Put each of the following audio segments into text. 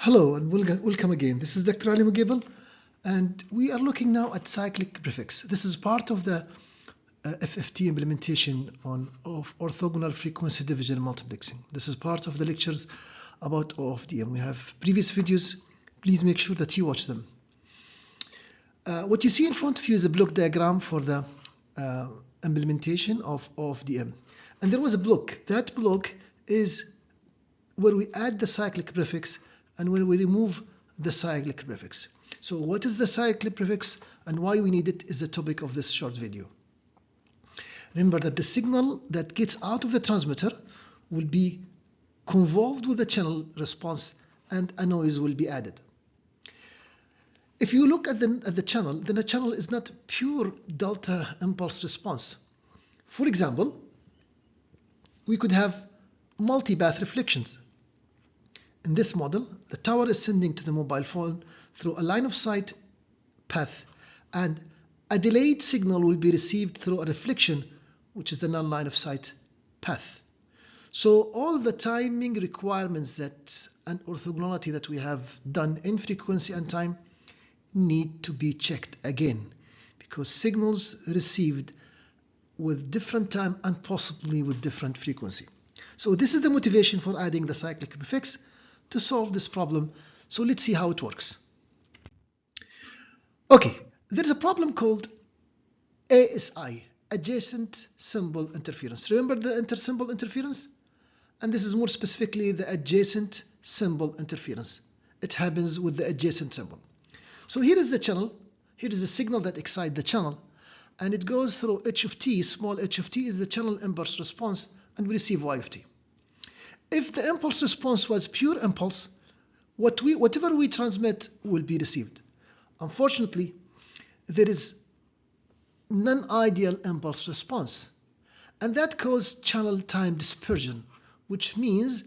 Hello and welcome again. This is Dr. Ali Mugibel, and we are looking now at cyclic prefix. This is part of the FFT implementation of orthogonal frequency division multiplexing. This is part of the lectures about OFDM. We have previous videos. Please make sure that you watch them. What you see in front of you is a block diagram for the implementation of OFDM. And there was a block. That block is where we add the cyclic prefix and when we remove the cyclic prefix. So what is the cyclic prefix and why we need it is the topic of this short video. Remember that the signal that gets out of the transmitter will be convolved with the channel response and a noise will be added. If you look at the channel, then the channel is not pure delta impulse response. For example, we could have multi-path reflections. In this model, the tower is sending to the mobile phone through a line of sight path, and a delayed signal will be received through a reflection, which is the non-line of sight path. So all the timing requirements and orthogonality that we have done in frequency and time need to be checked again, because signals received with different time and possibly with different frequency. So this is the motivation for adding the cyclic prefix to solve this problem. So let's see how it works. Okay, there's a problem called ASI, adjacent symbol interference. Remember the inter-symbol interference? And this is more specifically the adjacent symbol interference. It happens with the adjacent symbol. So here is the channel. Here is the signal that excites the channel, and it goes through h of t. Small h of t is the channel impulse response, and we receive y of t. If the impulse response was pure impulse, whatever we transmit will be received. Unfortunately, there is non-ideal impulse response, and that causes channel time dispersion, which means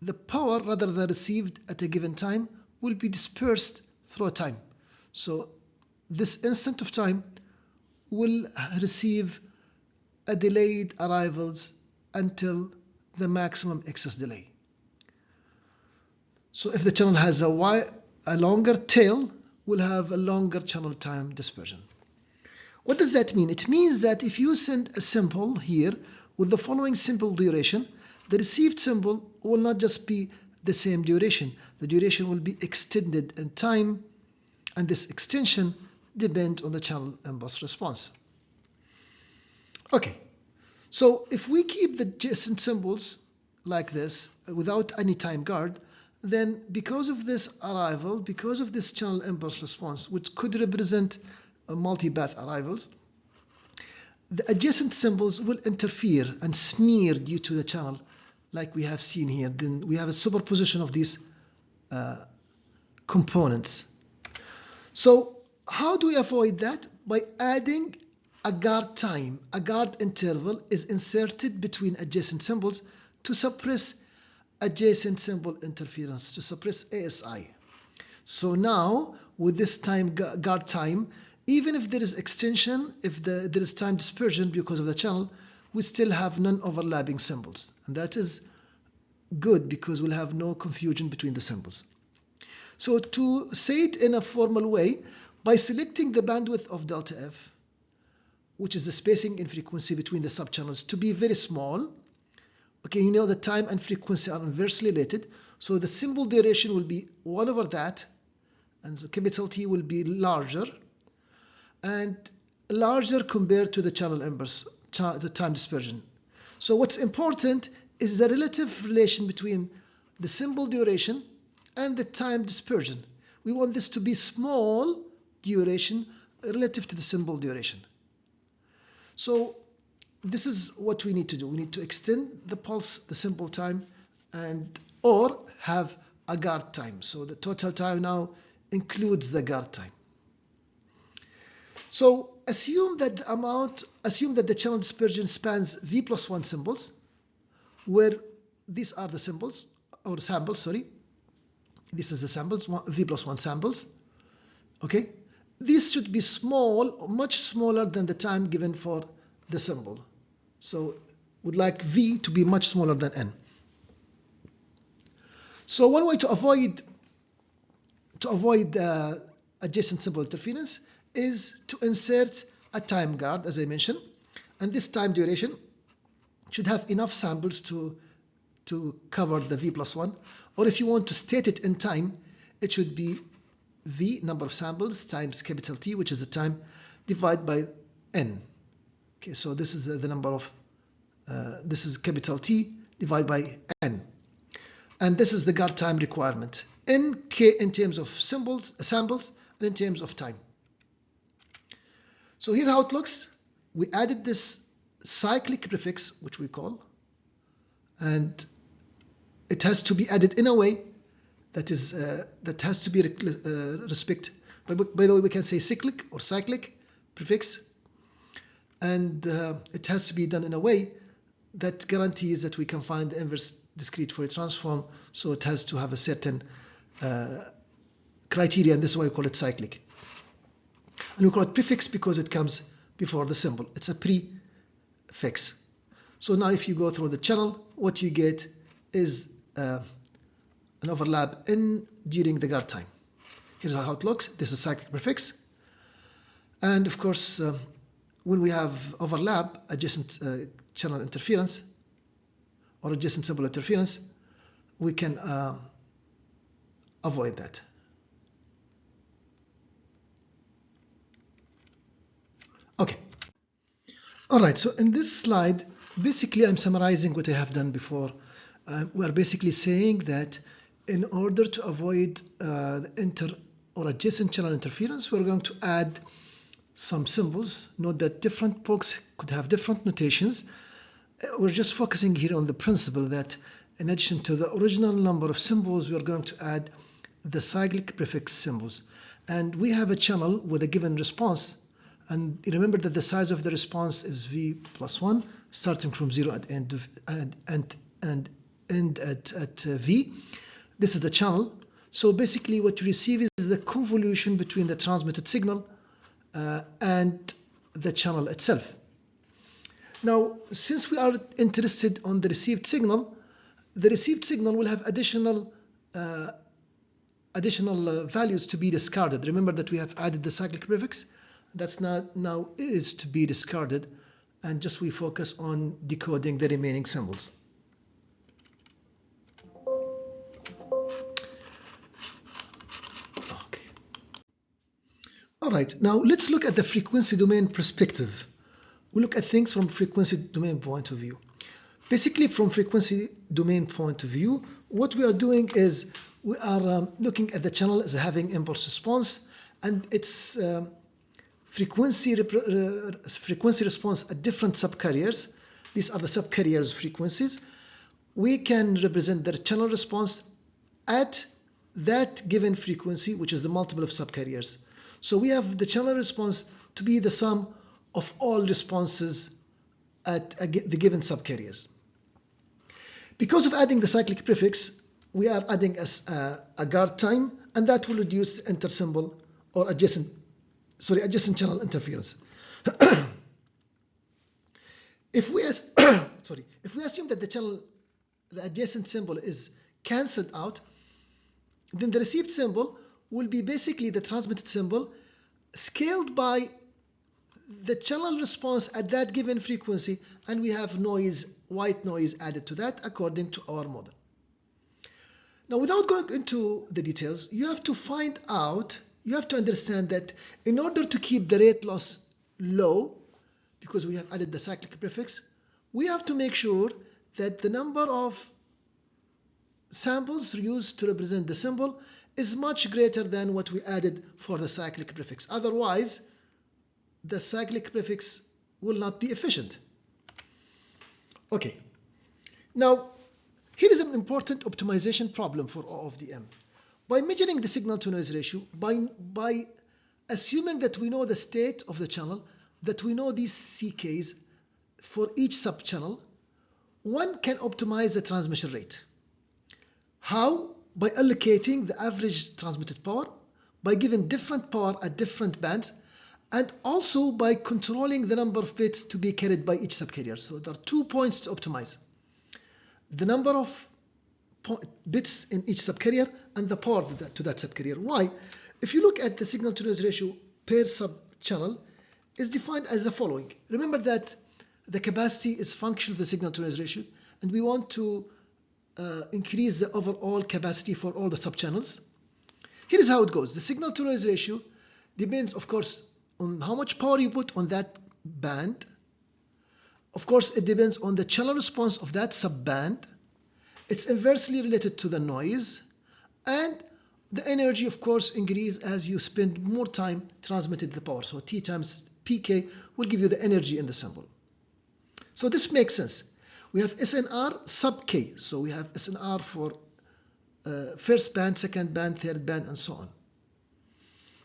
the power rather than received at a given time will be dispersed through a time. So this instant of time will receive a delayed arrivals until the maximum excess delay. So if the channel has a longer tail, we'll have a longer channel time dispersion. What does that mean? It means that if you send a symbol here with the following simple duration, the received symbol will not just be the same duration. The duration will be extended in time, and this extension depends on the channel impulse response. Okay. So if we keep the adjacent symbols like this without any time guard, then because of this arrival, because of this channel impulse response, which could represent multi-path arrivals, the adjacent symbols will interfere and smear due to the channel, like we have seen here. Then we have a superposition of these components. So how do we avoid that? By adding a guard time. A guard interval is inserted between adjacent symbols to suppress adjacent symbol interference, to suppress ASI. So now with this guard time, even if there is extension, if there is time dispersion because of the channel, we still have non-overlapping symbols, and that is good because we'll have no confusion between the symbols. So to say it in a formal way, by selecting the bandwidth of delta F, which is the spacing in frequency between the subchannels, to be very small. Okay, you know the time and frequency are inversely related, so the symbol duration will be 1 over that, and the capital T will be larger, and larger compared to the channel impulse, the time dispersion. So what's important is the relative relation between the symbol duration and the time dispersion. We want this to be small duration relative to the symbol duration. So this is what we need to do. We need to extend the pulse, the symbol time, or have a guard time. So the total time now includes the guard time. So assume that the channel dispersion spans v plus 1 symbols, where these are the symbols, or samples, sorry. This is the samples, v plus 1 samples. Okay. These should be small, much smaller than the time given for the symbol. So would like V to be much smaller than N. So one way to avoid to avoid adjacent symbol interference is to insert a time guard, as I mentioned, and this time duration should have enough samples to cover the v+1, or if you want to state it in time, it should be v, number of samples, times capital T, which is the time, divided by n. Okay, so this is the number of, this is capital T divided by n. And this is the guard time requirement in terms of samples, and in terms of time. So here how it looks. We added this cyclic prefix, which we call, and it has to be added in a way that is that has to be respect. By the way, we can say cyclic or cyclic prefix, and it has to be done in a way that guarantees that we can find the inverse discrete Fourier transform. So it has to have a certain criteria, and this is why we call it cyclic. And we call it prefix because it comes before the symbol. It's a prefix. So now if you go through the channel, what you get is an overlap during the guard time. Here's how it looks. This is cyclic prefix. And of course, when we have overlap, adjacent channel interference, or adjacent symbol interference, we can avoid that. Okay. All right, so in this slide, basically I'm summarizing what I have done before. We're basically saying that in order to avoid inter or adjacent channel interference, we're going to add some symbols. Note that different POCs could have different notations. We're just focusing here on the principle that in addition to the original number of symbols, we're going to add the cyclic prefix symbols. And we have a channel with a given response. And remember that the size of the response is v+1, starting from 0 at end of, and end at v. This is the channel. So basically what you receive is the convolution between the transmitted signal and the channel itself. Now, since we are interested on the received signal will have additional values to be discarded. Remember that we have added the cyclic prefix. That's now is to be discarded, and just we focus on decoding the remaining symbols. Okay. All right, now let's look at the frequency domain perspective. We look at things from frequency domain point of view. Basically, from frequency domain point of view, what we are doing is we are looking at the channel as having impulse response, and its frequency response at different subcarriers. These are the subcarriers frequencies. We can represent the channel response at that given frequency, which is the multiple of subcarriers. So we have the channel response to be the sum of all responses at the given subcarriers. Because of adding the cyclic prefix, we are adding a guard time, and that will reduce intersymbol or adjacent channel interference. If we assume that the adjacent symbol is cancelled out, then the received symbol will be basically the transmitted symbol scaled by the channel response at that given frequency, and we have noise, white noise added to that according to our model. Now, without going into the details, you have to understand that in order to keep the rate loss low, because we have added the cyclic prefix, we have to make sure that the number of samples used to represent the symbol is much greater than what we added for the cyclic prefix. Otherwise, the cyclic prefix will not be efficient. Okay. Now, here is an important optimization problem for OFDM. By measuring the signal-to-noise ratio, by assuming that we know the state of the channel, that we know these CKs for each sub-channel, one can optimize the transmission rate. How? By allocating the average transmitted power, by giving different power at different bands, and also by controlling the number of bits to be carried by each subcarrier. So there are 2 points to optimize. The number of bits in each subcarrier and the power to that subcarrier. Why? If you look at the signal to noise ratio per sub-channel, is defined as the following. Remember that the capacity is function of the signal to noise ratio, and we want to increase the overall capacity for all the sub-channels. Here is how it goes. The signal to noise ratio depends, of course, on how much power you put on that band. Of course, it depends on the channel response of that sub-band. It's inversely related to the noise, and the energy, of course, increases as you spend more time transmitting the power. So T times PK will give you the energy in the symbol. So this makes sense. We have SNR sub K. So we have SNR for first band, second band, third band, and so on.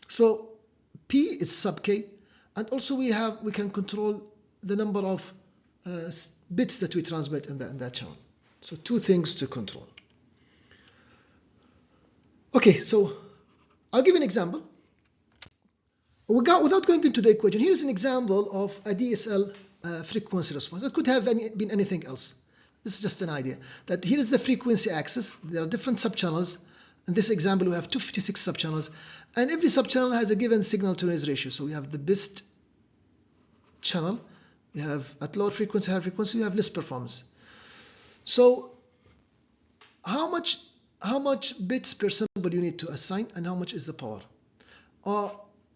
So P is sub K, and also we can control the number of bits that we transmit in that channel. So two things to control. Okay, so I'll give an example. Without going into the equation, here's an example of a DSL frequency response. It could have been anything else. This is just an idea. That here is the frequency axis. There are different subchannels. In this example, we have 256 subchannels, and every subchannel has a given signal to noise ratio. So we have the best channel. We have at lower frequency, higher frequency, we have less performance. So how much bits per symbol you need to assign, and how much is the power?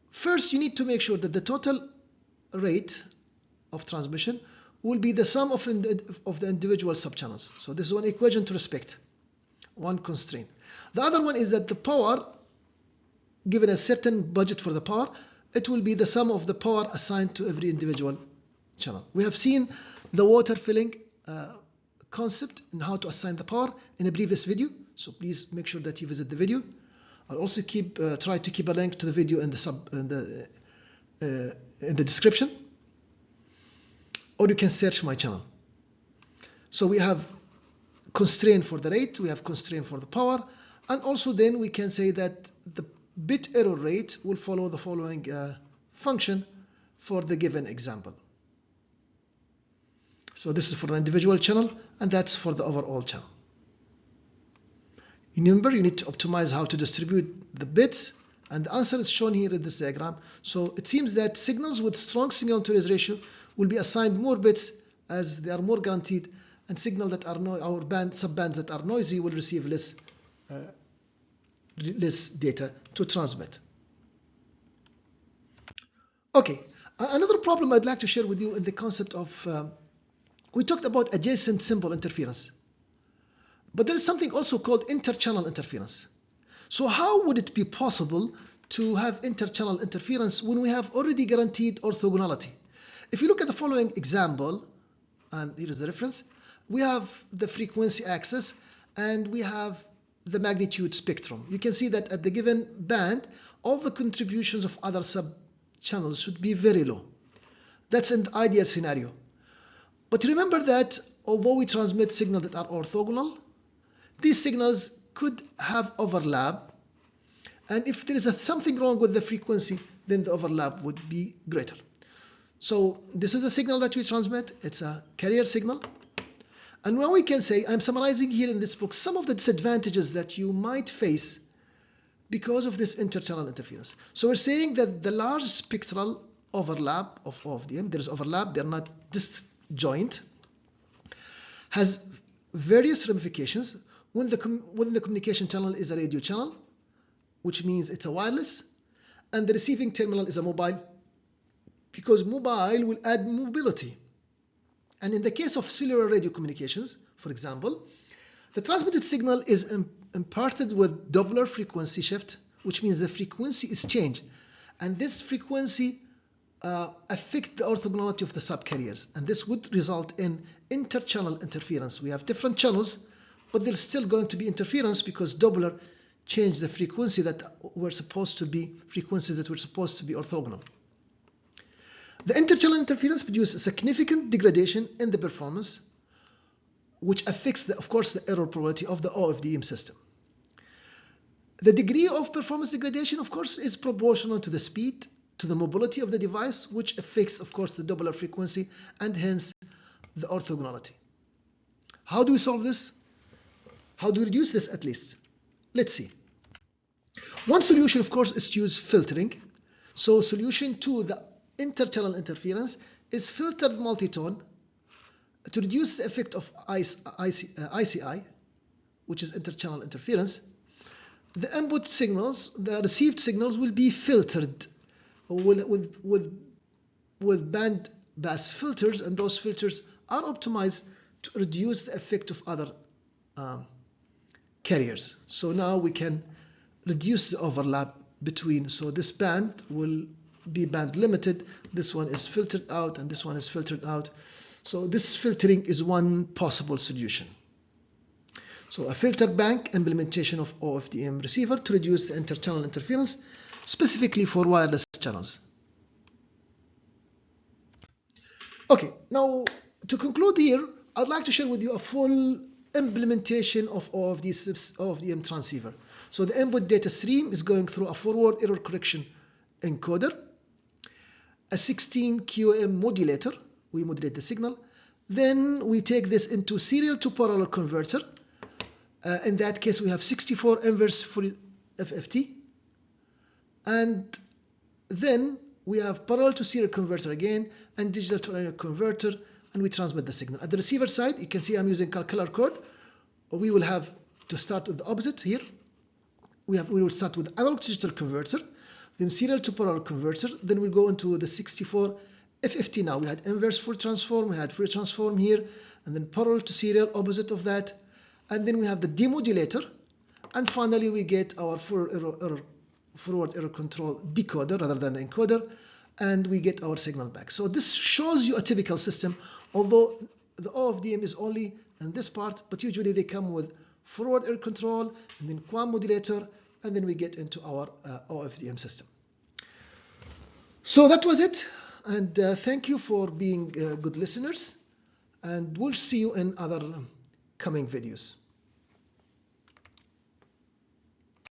First, you need to make sure that the total rate of transmission will be the sum of the individual subchannels. So this is one equation to respect, one constraint. The other one is that the power, given a certain budget for the power, it will be the sum of the power assigned to every individual channel. We have seen the water filling concept and how to assign the power in a previous video, so please make sure that you visit the video. I'll also try to keep a link to the video in the description, or you can search my channel. So we have constraint for the rate, we have constraint for the power, and also then we can say that the bit error rate will follow the following function for the given example. So this is for the individual channel, and that's for the overall channel. Remember, you need to optimize how to distribute the bits, and the answer is shown here in this diagram. So it seems that signals with strong signal to noise ratio will be assigned more bits as they are more guaranteed, and signals that are sub-bands that are noisy will receive less data to transmit. Okay, another problem I'd like to share with you in the concept of we talked about adjacent symbol interference, but there is something also called interchannel interference. So how would it be possible to have interchannel interference when we have already guaranteed orthogonality? If you look at the following example, and here is the reference, we have the frequency axis and we have the magnitude spectrum. You can see that at the given band, all the contributions of other sub-channels should be very low. That's an ideal scenario. But remember that although we transmit signals that are orthogonal, these signals could have overlap, and if there is something wrong with the frequency, then the overlap would be greater. So this is the signal that we transmit. It's a carrier signal. And now we can say, I'm summarizing here in this book some of the disadvantages that you might face because of this interchannel interference. So we're saying that the large spectral overlap of OFDM, there's overlap, they're not disjoint, has various ramifications. When the communication channel is a radio channel, which means it's a wireless, and the receiving terminal is a mobile, because mobile will add mobility. And in the case of cellular radio communications, for example, the transmitted signal is imparted with Doppler frequency shift, which means the frequency is changed. And this frequency affects the orthogonality of the subcarriers. And this would result in interchannel interference. We have different channels, but there's still going to be interference because Doppler changed the frequency that were supposed to be frequencies that were supposed to be orthogonal. The interchannel interference produces a significant degradation in the performance, which affects, of course, the error probability of the OFDM system. The degree of performance degradation, of course, is proportional to the speed, to the mobility of the device, which affects, of course, the Doppler frequency and hence the orthogonality. How do we solve this? How do we reduce this at least? Let's see. One solution, of course, is to use filtering. So solution to the interchannel interference is filtered multitone to reduce the effect of ICI, which is interchannel interference. The input signals, the received signals, will be filtered with band pass filters, and those filters are optimized to reduce the effect of other carriers. So now we can reduce the overlap between, so this band will be band limited, this one is filtered out, and this one is filtered out. So this filtering is one possible solution. So a filter bank implementation of OFDM receiver to reduce the interchannel interference, specifically for wireless channels. Okay, now to conclude here, I'd like to share with you a full implementation of OFDM transceiver. So the input data stream is going through a forward error correction encoder, a 16 QAM modulator, we modulate the signal, then we take this into serial to parallel converter. In that case, we have 64 inverse for FFT, and then we have parallel to serial converter again, and digital to analog converter, and we transmit the signal. At the receiver side, you can see I'm using color code. We will have to start with the opposite here. We will start with analog to digital converter, then serial to parallel converter, then we'll go into the 64 FFT. Now we had inverse full transform, we had Fourier transform here, and then parallel to serial, opposite of that. And then we have the demodulator, and finally we get our forward error control decoder rather than the encoder, and we get our signal back. So this shows you a typical system, although the OFDM is only in this part, but usually they come with forward error control and then QAM modulator, and then we get into our OFDM system. So that was it, and thank you for being good listeners, and we'll see you in other coming videos.